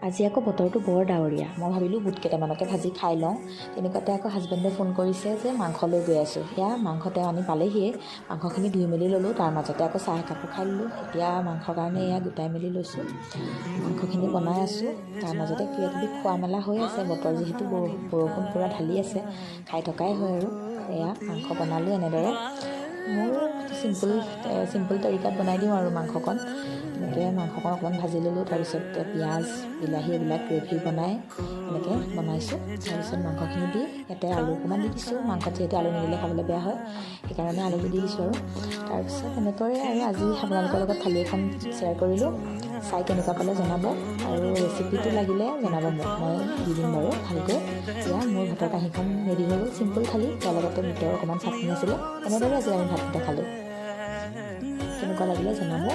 আজি আকৌ বতৰটো বৰ ডাৱৰীয়া। মই ভাবিলোঁ বুট কেইটামানকে ভাজি খাই লওঁ। তেনেকুৱাতে আকৌ হাজবেণ্ডে ফোন কৰিছে যে মাংস লৈ গৈ আছোঁ। সেয়া মাংস তেওঁ আনি পালেহিয়ে। মাংসখিনি ধুই মেলি ল'লোঁ, তাৰ মাজতে আকৌ চাহ একাপো খাই ল'লোঁ। এতিয়া মাংসৰ কাৰণে এয়া গোটাই মেলি লৈছোঁ, মাংসখিনি বনাই আছোঁ। তাৰ মাজতে কিবাকিবি খোৱা মেলা হৈ আছে, বতৰ যিহেতু বৰষুণ পূৰা ঢালি আছে, খাই থকাই হয় আৰু। এয়া মাংস বনালোঁ এনেদৰে। মোৰ চিম্পুল তৰিকাত বনাই দিওঁ আৰু মাংসকণ। এনেকৈ মাংসকণ অকণমান ভাজি ল'লোঁ, তাৰপিছত পিঁয়াজ বিলাহী এইবিলাক গ্ৰেভি বনাই এনেকৈ বনাইছোঁ। তাৰপিছত মাংসখিনি দি ইয়াতে আলু অকণমান দি দিছোঁ। মাংসত যিহেতু আলু নিদিলে খাবলৈ বেয়া হয়, সেইকাৰণে আলুটো দি দিছোঁ আৰু। তাৰপিছত এনেকৈয়ে আৰু আজি আপোনালোকৰ লগত থালি এখন শ্বেয়াৰ কৰিলোঁ। চাই কেনেকুৱা পালে জনাব, আৰু ৰেচিপিটো লাগিলে জনাব মোক, মই দি দিম বাৰু ভালকৈ। এয়া মোৰ ভাতৰ কাঁহীখন ৰেডি হৈ গ'ল, চিম্পুল থালি, তাৰ লগতে বুটৰ অকণমান চাটনি আছিলে। এনেদৰে আজি আমি ভাতকেইটা খালোঁ। কেনেকুৱা লাগিলে জনাব।